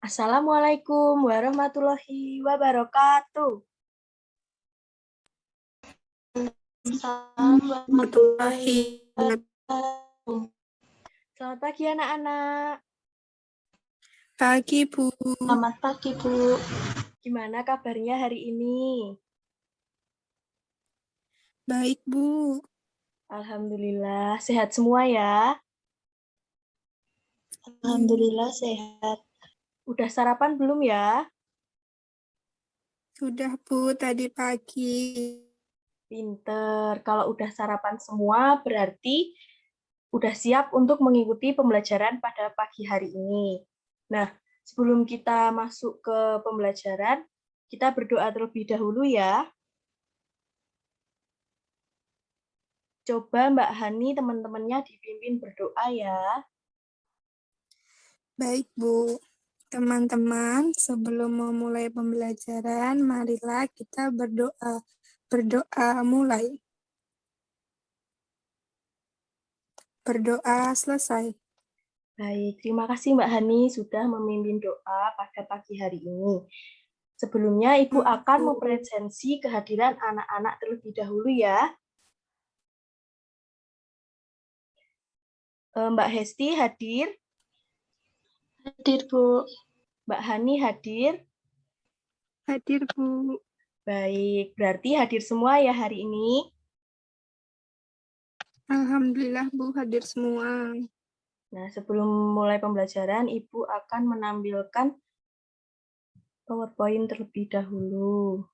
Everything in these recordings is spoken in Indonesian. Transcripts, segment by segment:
Assalamualaikum warahmatullahi wabarakatuh. Warahmatullahi wabarakatuh. Selamat pagi anak-anak. Pagi, Bu. Selamat pagi, Bu. Gimana kabarnya hari ini? Baik, Bu. Alhamdulillah, sehat semua ya. Alhamdulillah sehat. Udah sarapan belum ya? Sudah, Bu, tadi pagi. Pinter. Kalau udah sarapan semua, berarti udah siap untuk mengikuti pembelajaran pada pagi hari ini. Nah, sebelum kita masuk ke pembelajaran, kita berdoa terlebih dahulu ya. Coba Mbak Hani teman-temannya dipimpin berdoa ya. Baik, Bu. Teman-teman, sebelum memulai pembelajaran, marilah kita berdoa. Berdoa mulai. Berdoa selesai. Baik, terima kasih Mbak Hani sudah memimpin doa pada pagi hari ini. Sebelumnya Ibu akan mempresensi kehadiran anak-anak terlebih dahulu ya. Mbak Hesti hadir. Hadir, Bu. Mbak Hani hadir. Hadir, Bu. Baik, berarti hadir semua ya hari ini. Alhamdulillah, Bu, hadir semua. Nah, sebelum mulai pembelajaran, Ibu akan menampilkan PowerPoint terlebih dahulu.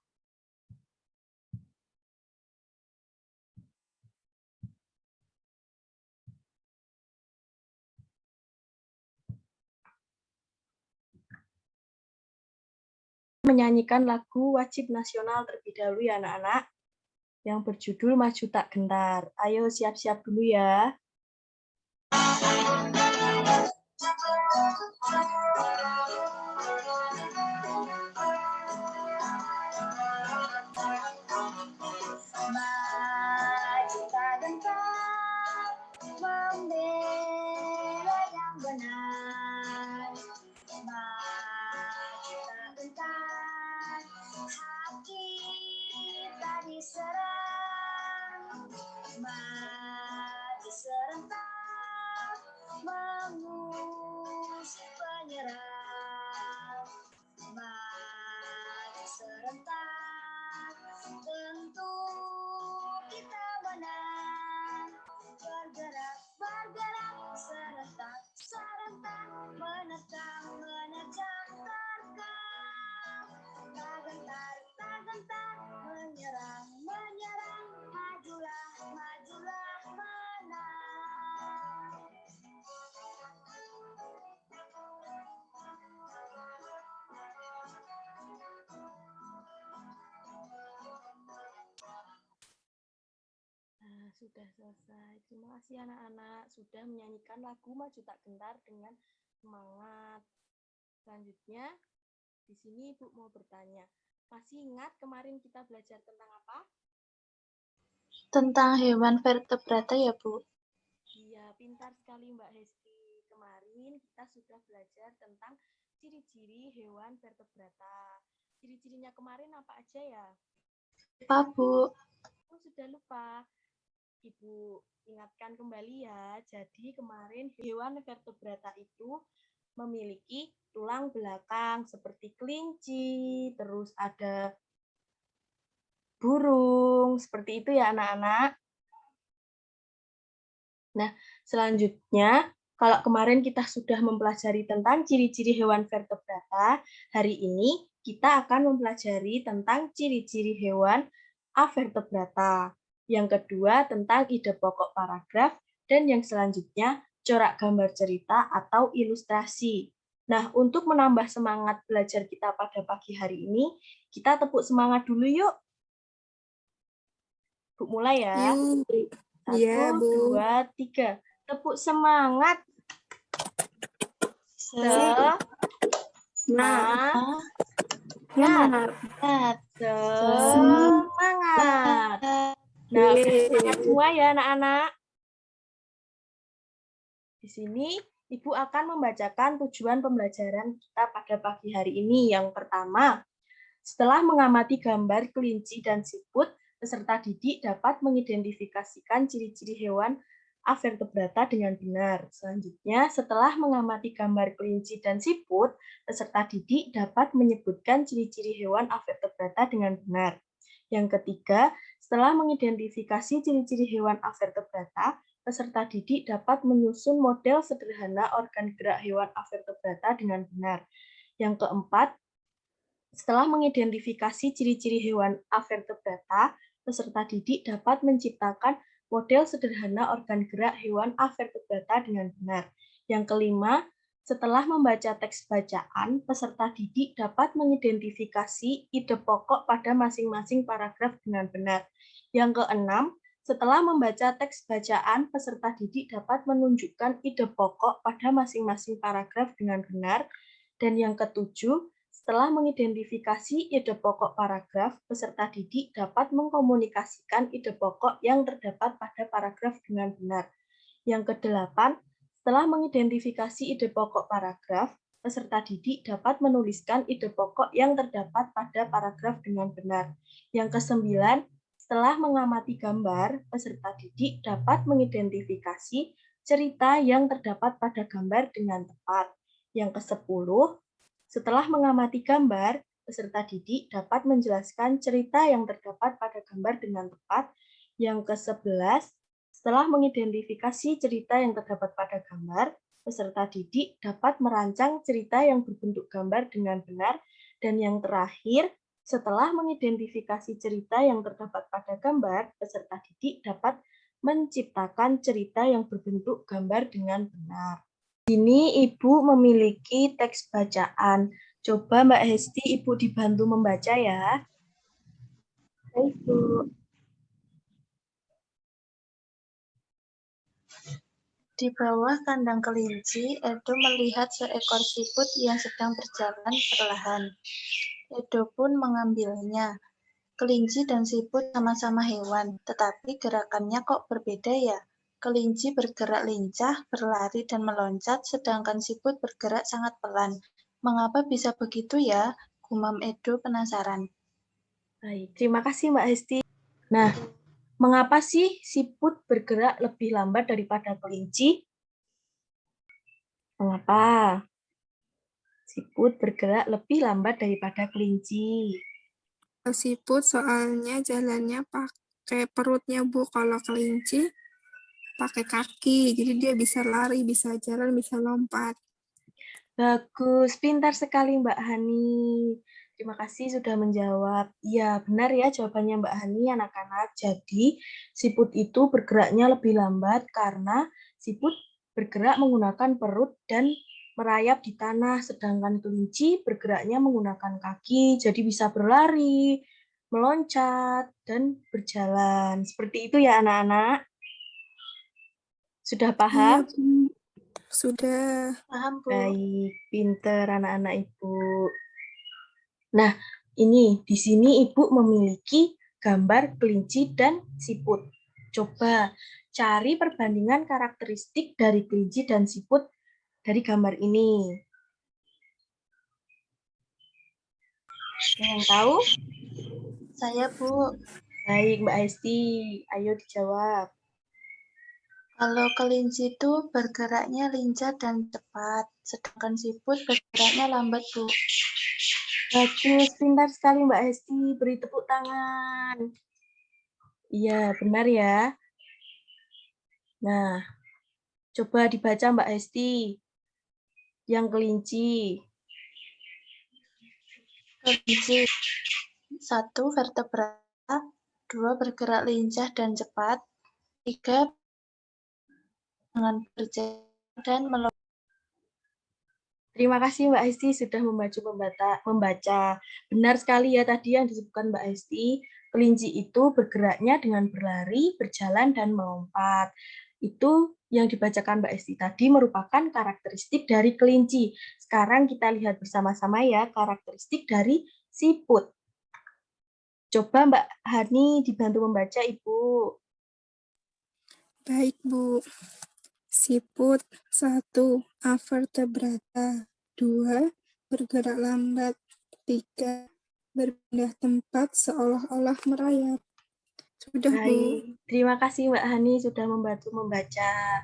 Menyanyikan lagu wajib nasional terlebih dahulu ya anak-anak, yang berjudul Maju Tak Gentar. Ayo siap-siap dulu ya. Maju tak gentar, membela yang benar. Maju tak gentar, hak kita diserang. Maju serentak, mengusir penyerang. Maju serentak, tentu kita menang. Bergerak, bergerak, serentak, serentak, menerjang, menerjang, terkam. Tak gentar, tak gentar, menyerang, menyerang, majulah, majulah, menang. Nah, sudah selesai. Terima kasih anak-anak sudah menyanyikan lagu Maju Tak Gentar dengan semangat. Selanjutnya, di sini Ibu mau bertanya. Masih ingat kemarin kita belajar tentang apa? Tentang hewan vertebrata ya, Bu? Iya, pintar sekali Mbak Hesti. Kemarin kita sudah belajar tentang ciri-ciri hewan vertebrata. Ciri-cirinya kemarin apa aja ya? Lupa, Bu. Oh, sudah lupa. Ibu ingatkan kembali ya. Jadi kemarin hewan vertebrata itu memiliki tulang belakang seperti kelinci, terus ada burung, seperti itu ya anak-anak. Nah, selanjutnya kalau kemarin kita sudah mempelajari tentang ciri-ciri hewan vertebrata, hari ini kita akan mempelajari tentang ciri-ciri hewan avertebrata. Yang kedua tentang ide pokok paragraf, dan yang selanjutnya corak gambar cerita atau ilustrasi. Nah, untuk menambah semangat belajar kita pada pagi hari ini, kita tepuk semangat dulu yuk. Bu, mulai ya. Yuk. 1, Iya, Bu. 2, 3. Tepuk semangat. Semangat. Semangat. Nah, udah semangat semua ya anak-anak. Di sini Ibu akan membacakan tujuan pembelajaran kita pada pagi hari ini. Yang pertama, setelah mengamati gambar kelinci dan siput, peserta didik dapat mengidentifikasikan ciri-ciri hewan avertebrata dengan benar. Selanjutnya, setelah mengamati gambar kelinci dan siput, peserta didik dapat menyebutkan ciri-ciri hewan avertebrata dengan benar. Yang ketiga, setelah mengidentifikasi ciri-ciri hewan avertebrata, peserta didik dapat menyusun model sederhana organ gerak hewan avertebrata dengan benar. Yang keempat, setelah mengidentifikasi ciri-ciri hewan avertebrata, peserta didik dapat menciptakan model sederhana organ gerak hewan avertebrata dengan benar. Yang kelima, setelah membaca teks bacaan, peserta didik dapat mengidentifikasi ide pokok pada masing-masing paragraf dengan benar. Yang keenam, setelah membaca teks bacaan, peserta didik dapat menunjukkan ide pokok pada masing-masing paragraf dengan benar. Dan yang ketujuh, setelah mengidentifikasi ide pokok paragraf, peserta didik dapat mengkomunikasikan ide pokok yang terdapat pada paragraf dengan benar. Yang kedelapan, setelah mengidentifikasi ide pokok paragraf, peserta didik dapat menuliskan ide pokok yang terdapat pada paragraf dengan benar. Yang kesembilan, setelah mengamati gambar, peserta didik dapat mengidentifikasi cerita yang terdapat pada gambar dengan tepat. Yang kesepuluh, setelah mengamati gambar, peserta didik dapat menjelaskan cerita yang terdapat pada gambar dengan tepat. Yang ke-11, setelah mengidentifikasi cerita yang terdapat pada gambar, peserta didik dapat merancang cerita yang berbentuk gambar dengan benar. Dan yang terakhir, setelah mengidentifikasi cerita yang terdapat pada gambar, peserta didik dapat menciptakan cerita yang berbentuk gambar dengan benar. Ini Ibu memiliki teks bacaan. Coba Mbak Hesti, Ibu dibantu membaca ya. Baik, Bu. Di bawah kandang kelinci, Edo melihat seekor siput yang sedang berjalan perlahan. Edo pun mengambilnya. Kelinci dan siput sama-sama hewan, tetapi gerakannya kok berbeda ya? Kelinci bergerak lincah, berlari dan meloncat, sedangkan siput bergerak sangat pelan. Mengapa bisa begitu ya? Gumam Edo penasaran. Baik, terima kasih Mbak Hesti. Nah, mengapa sih siput bergerak lebih lambat daripada kelinci? Mengapa? Siput bergerak lebih lambat daripada kelinci. Siput soalnya jalannya pakai perutnya, Bu. Kalau kelinci pakai kaki, jadi dia bisa lari, bisa jalan, bisa lompat. Bagus, pintar sekali Mbak Hani. Terima kasih sudah menjawab. Iya, benar ya jawabannya Mbak Hani, anak-anak. Jadi, siput itu bergeraknya lebih lambat karena siput bergerak menggunakan perut dan merayap di tanah, sedangkan kelinci bergeraknya menggunakan kaki, jadi bisa berlari, meloncat, dan berjalan. Seperti itu ya anak-anak. Sudah Iya, paham? Bu. Sudah. Paham, Bu? Baik, pinter anak-anak Ibu. Nah, ini di sini Ibu memiliki gambar kelinci dan siput. Coba cari perbandingan karakteristik dari kelinci dan siput dari gambar ini. Ada yang tahu? Saya, Bu. Baik, Mbak Hesti. Ayo dijawab. Kalau kelinci itu bergeraknya lincah dan cepat, sedangkan siput bergeraknya lambat, Bu. Bagus, pintar sekali Mbak Hesti. Beri tepuk tangan. Iya, benar ya. Nah, coba dibaca Mbak Hesti. Yang kelinci. Kelinci 1. Vertebrata 2. Bergerak lincah dan cepat 3. Dengan berjalan dan melompat. Terima kasih Mbak Hesti sudah membaca. Benar sekali ya tadi yang disebutkan Mbak Hesti, kelinci itu bergeraknya dengan berlari, berjalan, dan melompat. Itu yang dibacakan Mbak Hesti tadi merupakan karakteristik dari kelinci. Sekarang kita lihat bersama-sama ya karakteristik dari siput. Coba Mbak Hani dibantu membaca, Ibu. Baik, Bu. Siput 1. Avertebrata 2. Bergerak lambat 3. Berpindah tempat seolah-olah merayap. Sudah, Bu. Baik, terima kasih Mbak Hani sudah membantu membaca.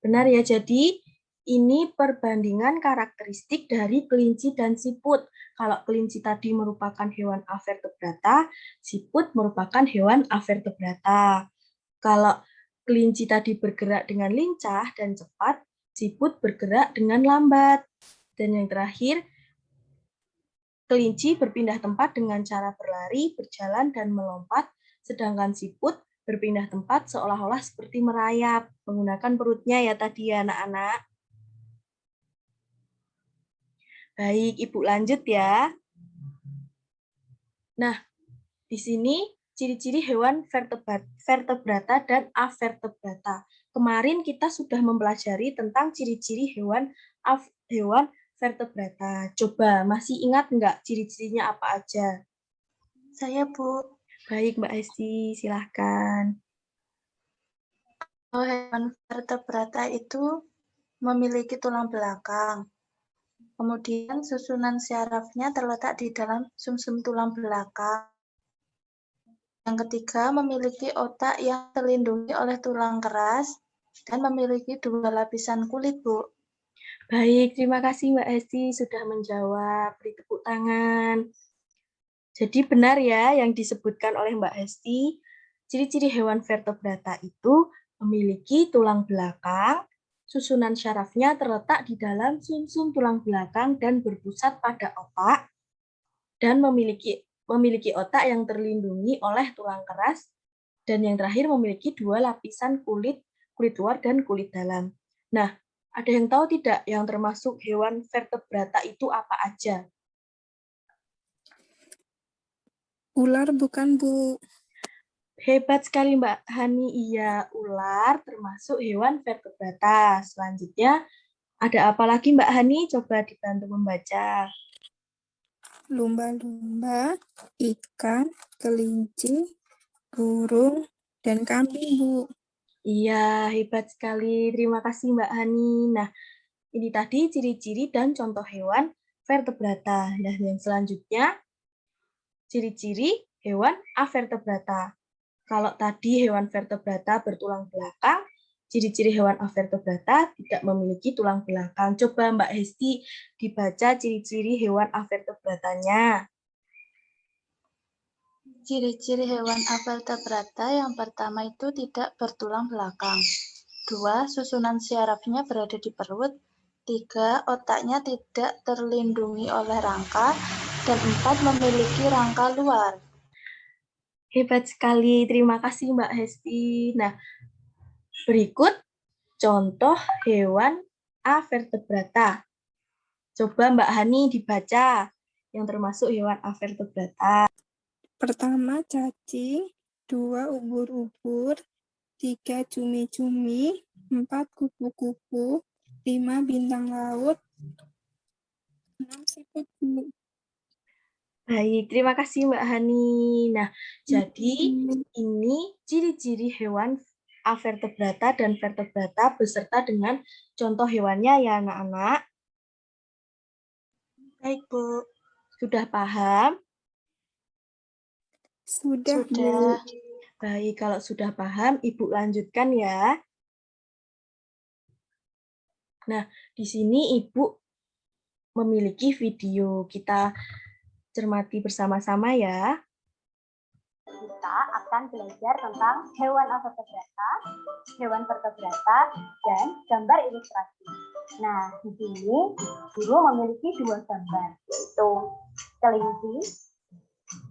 Benar ya, jadi ini perbandingan karakteristik dari kelinci dan siput. Kalau kelinci tadi merupakan hewan avertebrata, siput merupakan hewan avertebrata. Kalau kelinci tadi bergerak dengan lincah dan cepat, siput bergerak dengan lambat. Dan yang terakhir, kelinci berpindah tempat dengan cara berlari, berjalan, dan melompat, sedangkan siput berpindah tempat seolah-olah seperti merayap, menggunakan perutnya ya tadi ya anak-anak. Baik, Ibu lanjut ya. Nah, di sini ciri-ciri hewan vertebrata dan avertebrata. Kemarin kita sudah mempelajari tentang ciri-ciri hewan vertebrata. Coba masih ingat nggak ciri-cirinya apa aja? Saya, Bu. Baik, Mbak Esti, silahkan. Hewan vertebrata itu memiliki tulang belakang. Kemudian susunan syarafnya terletak di dalam sumsum tulang belakang. Yang ketiga, memiliki otak yang terlindungi oleh tulang keras dan memiliki 2 lapisan kulit, Bu. Baik, terima kasih Mbak Esti sudah menjawab. Beri tepuk tangan. Jadi benar ya yang disebutkan oleh Mbak Esti, ciri-ciri hewan vertebrata itu memiliki tulang belakang, susunan syarafnya terletak di dalam sumsum tulang belakang dan berpusat pada otak, dan memiliki otak yang terlindungi oleh tulang keras, dan yang terakhir memiliki 2 lapisan kulit luar dan kulit dalam. Nah, ada yang tahu tidak yang termasuk hewan vertebrata itu apa aja? Ular bukan, Bu. Hebat sekali Mbak Hani, iya ular termasuk hewan vertebrata. Selanjutnya ada apa lagi Mbak Hani? Coba dibantu membaca. Lumba-lumba, ikan, kelinci, burung, dan kambing, Bu. Iya, hebat sekali. Terima kasih Mbak Hani. Nah, ini tadi ciri-ciri dan contoh hewan vertebrata. Nah, yang selanjutnya ciri-ciri hewan avertebrata. Kalau tadi hewan vertebrata bertulang belakang, ciri-ciri hewan avertebrata tidak memiliki tulang belakang. Coba Mbak Hesti dibaca ciri-ciri hewan avertebratanya. Ciri-ciri hewan avertebrata yang pertama itu tidak bertulang belakang. 2. Susunan syarafnya berada di perut. 3. Otaknya tidak terlindungi oleh rangka. Dan 4. Memiliki rangka luar. Hebat sekali, terima kasih Mbak Hesti. Nah, berikut contoh hewan avertebrata. Coba Mbak Hani dibaca yang termasuk hewan avertebrata. Pertama, cacing. 2, ubur-ubur. 3, cumi-cumi. 4, kupu-kupu. 5, bintang laut. 6, siput, Bu. Baik, terima kasih Mbak Hani. Nah, jadi ini ciri-ciri hewan avertebrata dan vertebrata beserta dengan contoh hewannya ya anak-anak. Baik, Bu. Sudah paham? Sudah, Bu. Sudah. Baik, kalau sudah paham, Ibu lanjutkan ya. Nah, di sini Ibu memiliki video. Kita cermati bersama-sama ya. Kita akan belajar tentang hewan avertebrata, hewan vertebrata, dan gambar ilustrasi. Nah, di sini guru memiliki 2 gambar, yaitu kelinci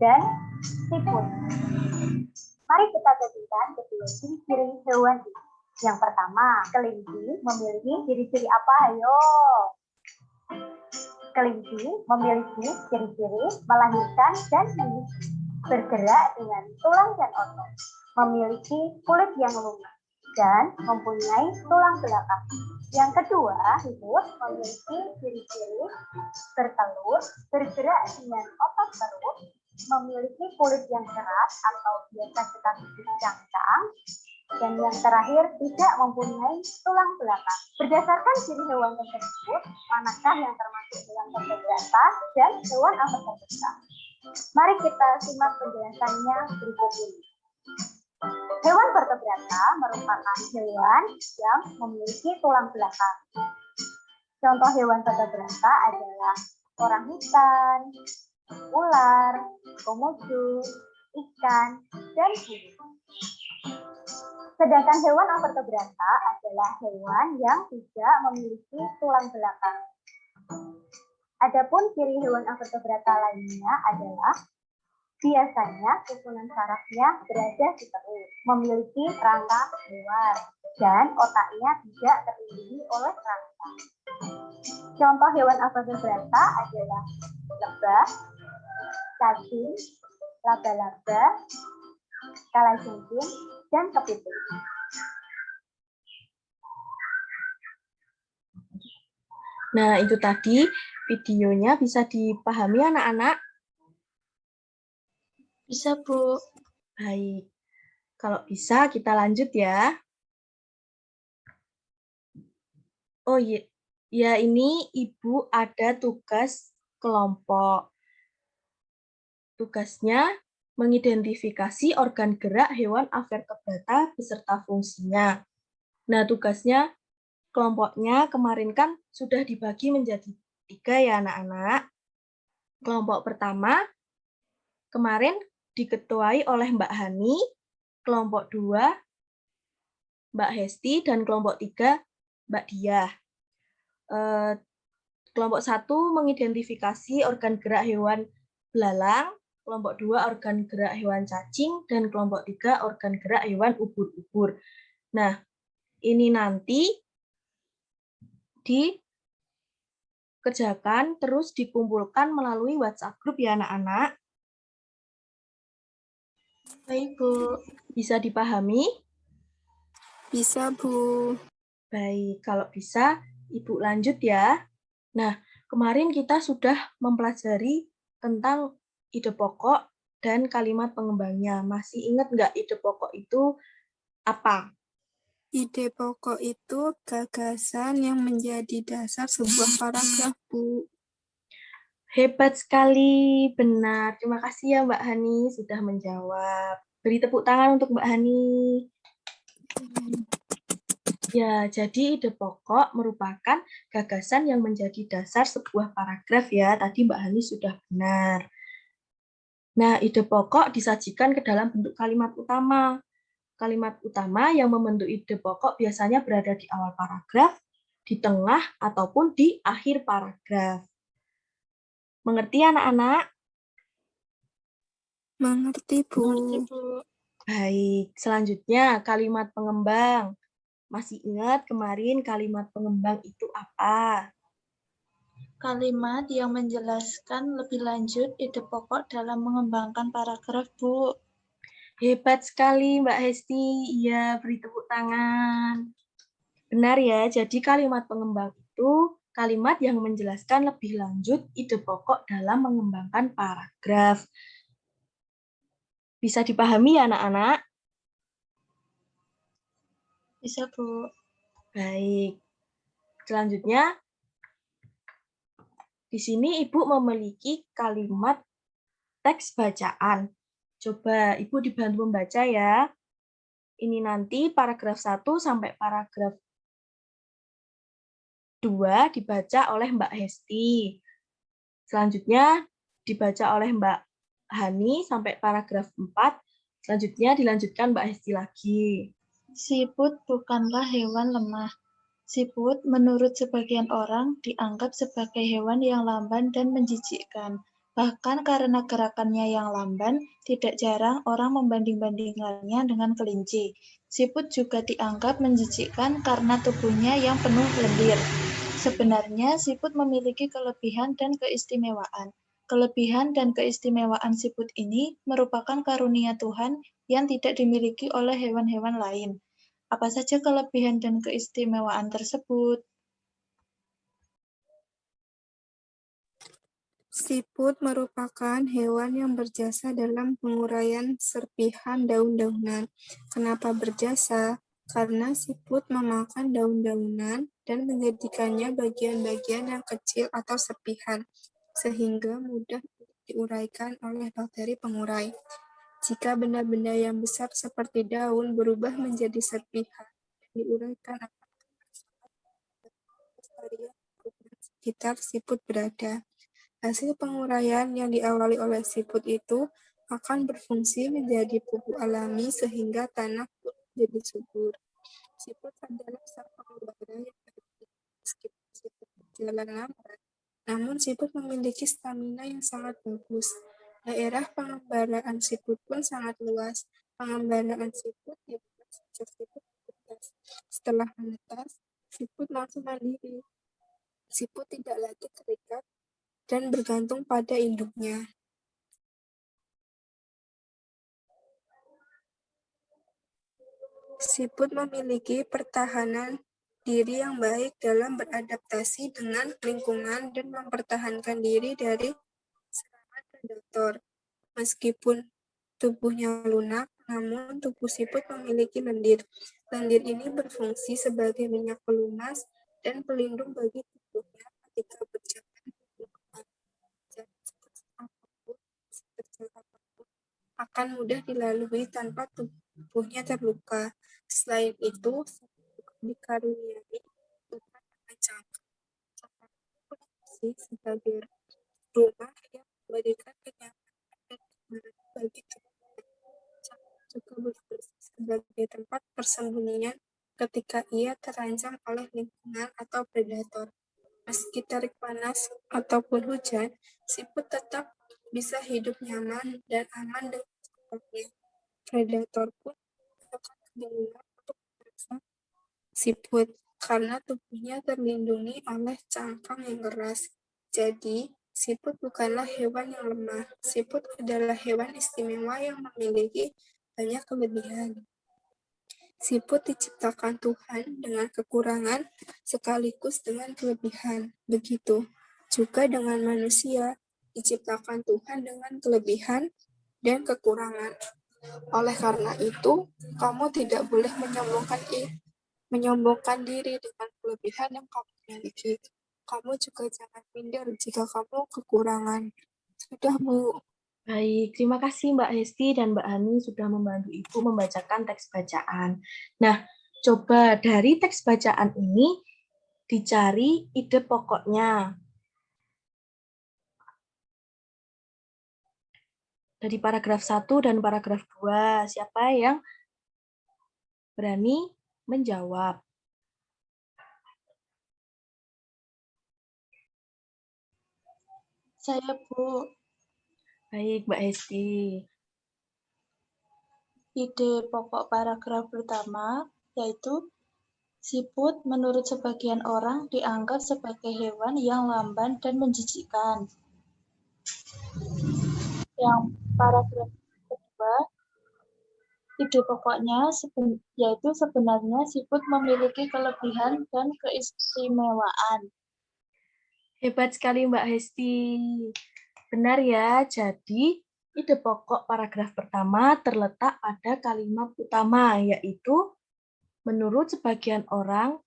dan siput. Mari kita gabungkan kedua ciri-ciri hewan ini. Yang pertama, kelinci memiliki ciri-ciri apa? Ayo. Kelinci memiliki ciri-ciri melahirkan dan memiliki bergerak dengan tulang dan otot, memiliki kulit yang lunak, dan mempunyai tulang belakang. Yang kedua, siput memiliki ciri-ciri bertelur, bergerak dengan otot perut, memiliki kulit yang keras atau biasa kita sebut cangkang, Dan yang terakhir, tidak mempunyai tulang belakang. Berdasarkan ciri hewan tersebut, manakah yang termasuk hewan vertebrata dan hewan avertebrata? Mari kita simak penjelasannya berikut ini. Hewan vertebrata merupakan hewan yang memiliki tulang belakang. Contoh hewan vertebrata adalah orangutan, ular, komodo, ikan, dan burung. Sedangkan hewan avertebrata adalah hewan yang tidak memiliki tulang belakang. Adapun ciri hewan avertebrata lainnya adalah biasanya susunan sarafnya berada di perut, memiliki rangka luar, dan otaknya tidak terlindungi oleh rangka. Contoh hewan avertebrata adalah lebah, cacing, laba-laba, kalajengking, dan kepiting. Nah, itu tadi videonya bisa dipahami anak-anak? Bisa, Bu. Baik. Kalau bisa kita lanjut ya. Oh iya, ya ini Ibu ada tugas kelompok. Tugasnya mengidentifikasi organ gerak hewan avertebrata beserta fungsinya. Nah, tugasnya kelompoknya kemarin kan sudah dibagi menjadi 3 ya anak-anak. Kelompok pertama kemarin diketuai oleh Mbak Hani, kelompok 2 Mbak Hesti, dan kelompok 3 Mbak Diah. Kelompok 1 mengidentifikasi organ gerak hewan belalang, kelompok 2 organ gerak hewan cacing, dan kelompok 3 organ gerak hewan ubur-ubur. Nah, ini nanti dikerjakan terus dikumpulkan melalui WhatsApp group ya anak-anak. Baik, Bu. Bisa dipahami? Bisa, Bu. Baik, kalau bisa Ibu lanjut ya. Nah, kemarin kita sudah mempelajari tentang ide pokok dan kalimat pengembangnya. Masih ingat nggak ide pokok itu apa? Ide pokok itu gagasan yang menjadi dasar sebuah paragraf, Bu. Hebat sekali, benar. Terima kasih ya Mbak Hani sudah menjawab. Beri tepuk tangan untuk Mbak Hani. Ya, jadi ide pokok merupakan gagasan yang menjadi dasar sebuah paragraf ya. Tadi Mbak Hani sudah benar. Nah, ide pokok disajikan ke dalam bentuk kalimat utama. Kalimat utama yang membentuk ide pokok biasanya berada di awal paragraf, di tengah, ataupun di akhir paragraf. Mengerti anak-anak? Mengerti, Bu. Mengerti, Bu. Baik, selanjutnya kalimat pengembang. Masih ingat kemarin kalimat pengembang itu apa? Kalimat yang menjelaskan lebih lanjut ide pokok dalam mengembangkan paragraf, Bu. Hebat sekali Mbak Hesti. Iya, beri tepuk tangan. Benar ya, jadi kalimat pengembang itu kalimat yang menjelaskan lebih lanjut ide pokok dalam mengembangkan paragraf. Bisa dipahami ya anak-anak? Bisa, Bu. Baik. Selanjutnya, di sini Ibu memiliki kalimat teks bacaan. Coba Ibu dibantu membaca ya. Ini nanti paragraf 1 sampai paragraf 2 dibaca oleh Mbak Hesti. Selanjutnya dibaca oleh Mbak Hani sampai paragraf 4. Selanjutnya dilanjutkan Mbak Hesti lagi. Siput bukanlah hewan lemah. Siput menurut sebagian orang dianggap sebagai hewan yang lamban dan menjijikkan. Bahkan karena gerakannya yang lamban, tidak jarang orang membanding-bandingkannya dengan kelinci. Siput juga dianggap menjijikkan karena tubuhnya yang penuh lendir. Sebenarnya siput memiliki kelebihan dan keistimewaan. Kelebihan dan keistimewaan siput ini merupakan karunia Tuhan yang tidak dimiliki oleh hewan-hewan lain. Apa saja kelebihan dan keistimewaan tersebut? Siput merupakan hewan yang berjasa dalam penguraian serpihan daun-daunan. Kenapa berjasa? Karena siput memakan daun-daunan dan menjadikannya bagian-bagian yang kecil atau serpihan, sehingga mudah diuraikan oleh bakteri pengurai. Jika benda-benda yang besar seperti daun berubah menjadi serpihan dan diuraikan akan kelestarian sekitar siput berada. Hasil penguraian yang diawali oleh siput itu akan berfungsi menjadi pupuk alami sehingga tanah pun menjadi subur. Siput adalah sang pengembara yang baik meskipun siput berjalan lambat, namun siput memiliki stamina yang sangat bagus. Daerah pengembaraan siput pun sangat luas. Pengembaraan siput dimulai sejak siput menetas. Setelah menetas, siput langsung mandiri. Siput tidak lagi terikat dan bergantung pada induknya. Siput memiliki pertahanan diri yang baik dalam beradaptasi dengan lingkungan dan mempertahankan diri dari serangan predator. Meskipun tubuhnya lunak, namun tubuh siput memiliki lendir. Lendir ini berfungsi sebagai minyak pelumas dan pelindung bagi tubuhnya ketika berjalan di lingkungan. Jadi, sekecil apapun akan mudah dilalui tanpa tubuhnya terluka. Selain itu, dikaruniai Tuhan dengan cangkang. Cangkang berfungsi sebagai rumah yang memberikan kenyamanan dan keamanan bagi tubuhnya. Cangkang juga berfungsi sebagai tempat persembunyian ketika ia terancam oleh lingkungan atau predator. Meski terik panas ataupun hujan, siput tetap bisa hidup nyaman dan aman dengan cangkangnya. Predator pun akan kebingungan untuk memeriksa siput karena tubuhnya terlindungi oleh cangkang yang keras. Jadi, siput bukanlah hewan yang lemah. Siput adalah hewan istimewa yang memiliki banyak kelebihan. Siput diciptakan Tuhan dengan kekurangan sekaligus dengan kelebihan. Begitu juga dengan manusia, diciptakan Tuhan dengan kelebihan dan kekurangan. Oleh karena itu, kamu tidak boleh menyombongkan diri dengan kelebihan yang kamu miliki. Kamu juga jangan minder jika kamu kekurangan. Sudah, Bu. Baik, terima kasih Mbak Hesti dan Mbak Hani sudah membantu Ibu membacakan teks bacaan. Nah, coba dari teks bacaan ini dicari ide pokoknya. Dari paragraf 1 dan paragraf 2, siapa yang berani menjawab? Saya, Bu. Baik, Mbak Hesti. Ide pokok paragraf pertama yaitu siput menurut sebagian orang dianggap sebagai hewan yang lamban dan menjijikkan. Yang paragraf kedua, ide pokoknya yaitu sebenarnya siput memiliki kelebihan dan keistimewaan. Hebat sekali Mbak Hesti. Benar ya, jadi ide pokok paragraf pertama terletak pada kalimat utama, yaitu menurut sebagian orang,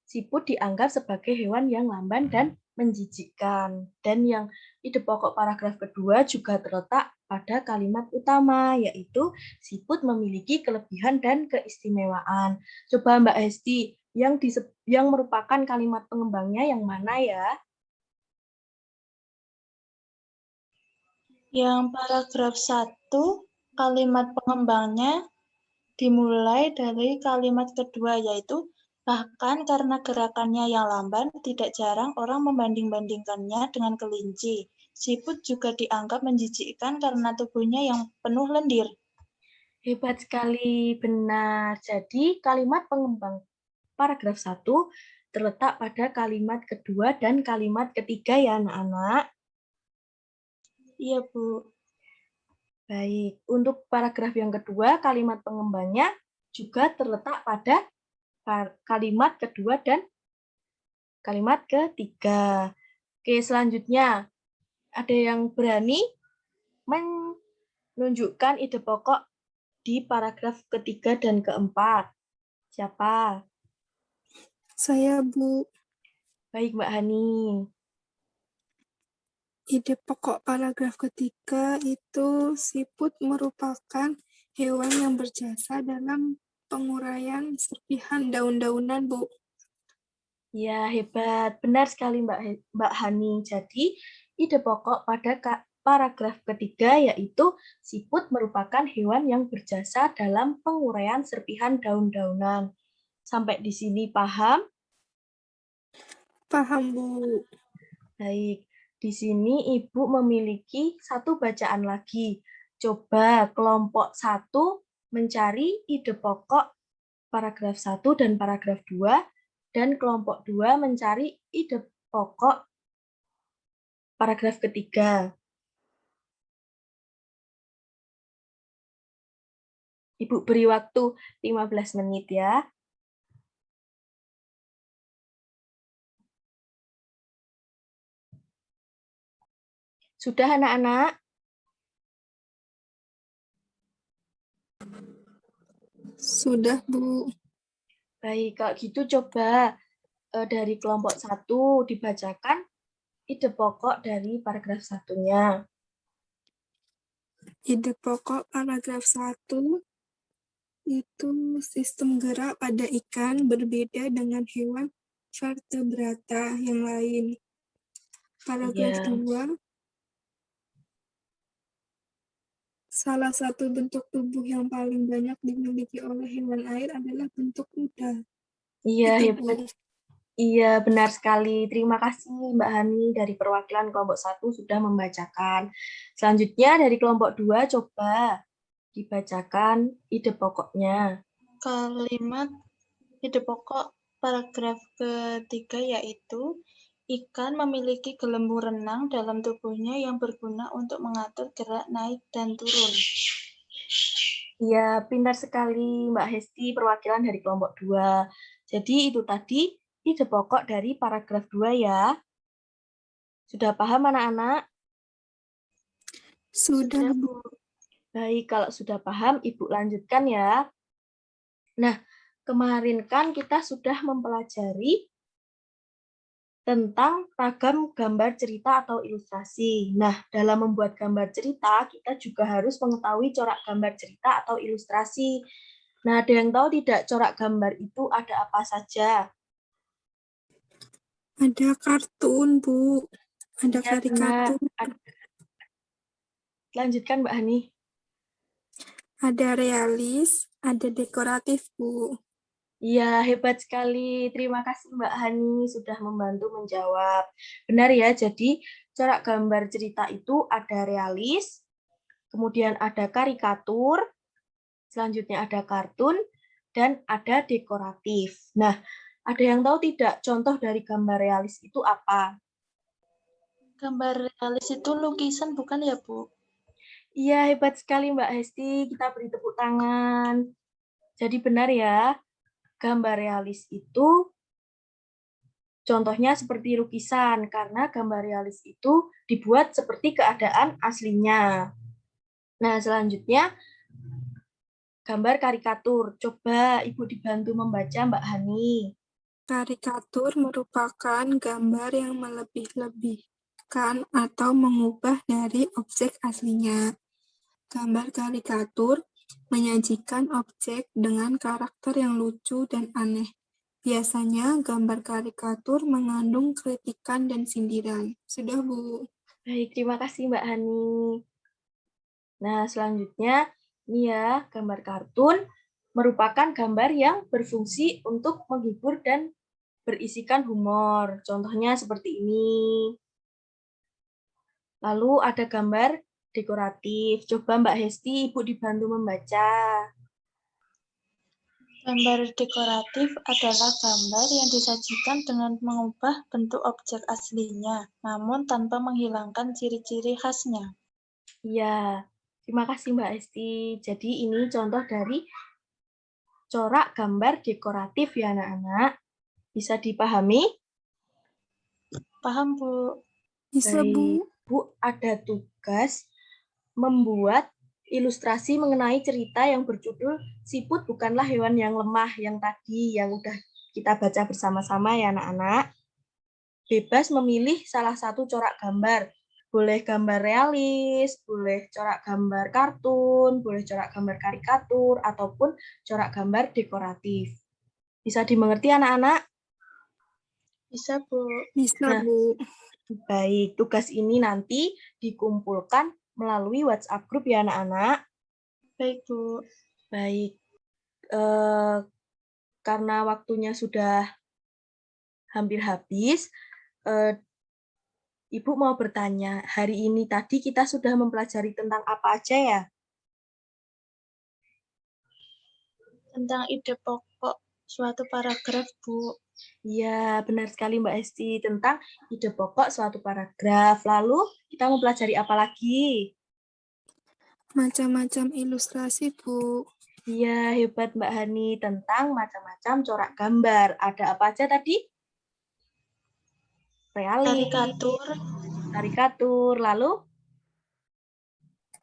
siput dianggap sebagai hewan yang lamban dan menjijikkan. Dan yang ide pokok paragraf kedua juga terletak pada kalimat utama, yaitu siput memiliki kelebihan dan keistimewaan. Coba Mbak Hesti, yang merupakan kalimat pengembangnya yang mana ya? Yang paragraf 1, kalimat pengembangnya dimulai dari kalimat kedua, yaitu bahkan karena gerakannya yang lamban, tidak jarang orang membanding-bandingkannya dengan kelinci. Siput juga dianggap menjijikkan karena tubuhnya yang penuh lendir. Hebat sekali, benar. Jadi kalimat pengembang paragraf 1 terletak pada kalimat kedua dan kalimat ketiga ya anak-anak. Iya, Bu. Baik, untuk paragraf yang kedua, kalimat pengembangnya juga terletak pada kalimat kedua dan kalimat ketiga. Oke, selanjutnya Ada yang berani menunjukkan ide pokok di paragraf ketiga dan keempat? Siapa? Saya, Bu. Baik, Mbak Hani. Ide pokok paragraf ketiga itu siput merupakan hewan yang berjasa dalam penguraian serpihan daun-daunan, Bu. Ya, hebat. Benar sekali Mbak Hani. Jadi, ide pokok pada paragraf ketiga yaitu siput merupakan hewan yang berjasa dalam penguraian serpihan daun-daunan. Sampai di sini paham? Paham, Bu. Baik. Di sini Ibu memiliki satu bacaan lagi. Coba kelompok 1 mencari ide pokok paragraf 1 dan paragraf 2, dan kelompok 2 mencari ide pokok paragraf ketiga. Ibu beri waktu 15 menit ya. Sudah anak-anak? Sudah, Bu. Baik, kalau gitu coba dari kelompok 1 dibacakan ide pokok dari paragraf 1-nya. Ide pokok paragraf 1 itu sistem gerak pada ikan berbeda dengan hewan vertebrata yang lain. Paragraf Iya. 2, salah satu bentuk tubuh yang paling banyak dimiliki oleh hewan air adalah bentuk kuda. Iya, Itu, hebat. Bu. Iya, benar sekali. Terima kasih Mbak Hani dari perwakilan kelompok 1 sudah membacakan. Selanjutnya dari kelompok 2 coba dibacakan ide pokoknya. Kalimat ide pokok paragraf ketiga yaitu ikan memiliki gelembung renang dalam tubuhnya yang berguna untuk mengatur gerak naik dan turun. Iya, pintar sekali Mbak Hesti, perwakilan dari kelompok 2. Jadi itu tadi ide pokok dari paragraf 2 ya. Sudah paham anak-anak? Sudah, Bu. Baik, kalau sudah paham, Ibu lanjutkan ya. Nah, kemarin kan kita sudah mempelajari tentang ragam gambar cerita atau ilustrasi. Nah, dalam membuat gambar cerita, kita juga harus mengetahui corak gambar cerita atau ilustrasi. Nah, ada yang tahu tidak corak gambar itu ada apa saja? Ada kartun, Bu. Ada Ya, benar. karikatur. Lanjutkan, Mbak Hani. Ada realis, ada dekoratif, Bu. Iya, hebat sekali. Terima kasih Mbak Hani sudah membantu menjawab. Benar ya, jadi corak gambar cerita itu ada realis, kemudian ada karikatur, selanjutnya ada kartun, dan ada dekoratif. Nah, ada yang tahu tidak contoh dari gambar realis itu apa? Gambar realis itu lukisan bukan ya, Bu? Iya, hebat sekali Mbak Hesti. Kita beri tepuk tangan. Jadi benar ya, gambar realis itu contohnya seperti lukisan, karena gambar realis itu dibuat seperti keadaan aslinya. Nah, selanjutnya gambar karikatur. Coba Ibu dibantu membaca Mbak Hani. Karikatur merupakan gambar yang melebih-lebihkan atau mengubah dari objek aslinya. Gambar karikatur menyajikan objek dengan karakter yang lucu dan aneh. Biasanya gambar karikatur mengandung kritikan dan sindiran. Sudah, Bu. Baik, terima kasih Mbak Hani. Nah, selanjutnya ini ya, gambar kartun merupakan gambar yang berfungsi untuk menghibur dan berisikan humor. Contohnya seperti ini. Lalu ada gambar dekoratif. Coba Mbak Hesti, Ibu dibantu membaca. Gambar dekoratif adalah gambar yang disajikan dengan mengubah bentuk objek aslinya, namun tanpa menghilangkan ciri-ciri khasnya. Iya, terima kasih Mbak Hesti. Jadi ini contoh dari corak gambar dekoratif ya anak-anak. Bisa dipahami? Paham, Bu? Bisa, Baik. Bu. Bu, ada tugas membuat ilustrasi mengenai cerita yang berjudul Siput Bukanlah Hewan yang Lemah yang tadi yang udah kita baca bersama-sama ya anak-anak. Bebas memilih salah satu corak gambar. Boleh gambar realis, boleh corak gambar kartun, boleh corak gambar karikatur, ataupun corak gambar dekoratif. Bisa dimengerti anak-anak? Bisa, Bu. Bisa, Nah, Bu. baik, tugas ini nanti dikumpulkan melalui WhatsApp group ya anak-anak. Baik, Bu. Baik, karena waktunya sudah hampir habis, Ibu mau bertanya, hari ini tadi kita sudah mempelajari tentang apa aja ya? Tentang ide pokok suatu paragraf, Bu. Iya, benar sekali Mbak Esti, tentang ide pokok suatu paragraf. Lalu kita mempelajari apa lagi? Macam-macam ilustrasi, Bu. Iya, hebat Mbak Hani, tentang macam-macam corak gambar. Ada apa aja tadi? Realis, karikatur, lalu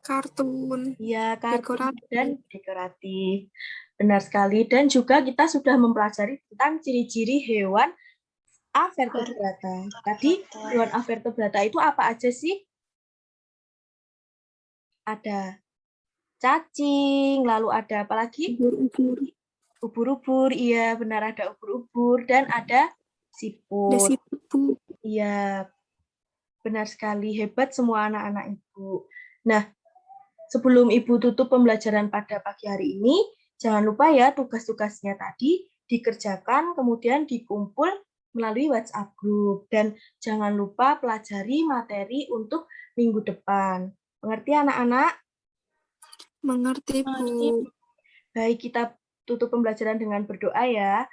Kartun, ya kartun dekoratif. dan dekoratif. Benar sekali. Dan juga kita sudah mempelajari tentang ciri-ciri hewan avertebrata. Tadi hewan avertebrata itu apa aja sih? Ada cacing, lalu ada apa lagi? Ubur-ubur. Ubur-ubur, iya benar ada ubur-ubur dan ada Ada siput. siput, Bu. Iya, benar sekali. Hebat semua anak-anak Ibu. Nah, sebelum Ibu tutup pembelajaran pada pagi hari ini, jangan lupa ya tugas-tugasnya tadi dikerjakan, kemudian dikumpul melalui WhatsApp group. Dan jangan lupa pelajari materi untuk minggu depan. Mengerti anak-anak? Mengerti, Bu. Baik, kita tutup pembelajaran dengan berdoa ya.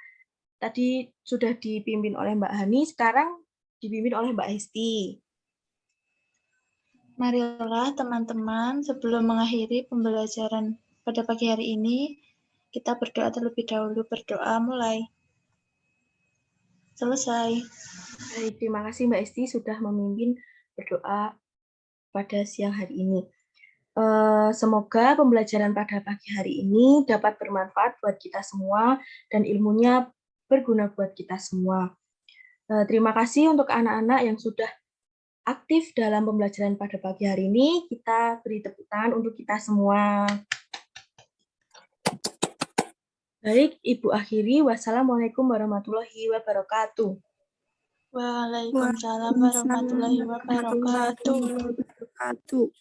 Tadi sudah dipimpin oleh Mbak Hani, sekarang dipimpin oleh Mbak Hesti. Marilah teman-teman, sebelum mengakhiri pembelajaran pada pagi hari ini, kita berdoa terlebih dahulu. Berdoa mulai. Selesai. Baik, terima kasih Mbak Esti sudah memimpin berdoa pada siang hari ini. Semoga pembelajaran pada pagi hari ini dapat bermanfaat buat kita semua dan ilmunya berguna buat kita semua. Terima kasih untuk anak-anak yang sudah aktif dalam pembelajaran pada pagi hari ini. Kita beri tepuk tangan untuk kita semua. Baik, Ibu akhiri. Wassalamualaikum warahmatullahi wabarakatuh. Waalaikumsalam warahmatullahi wabarakatuh.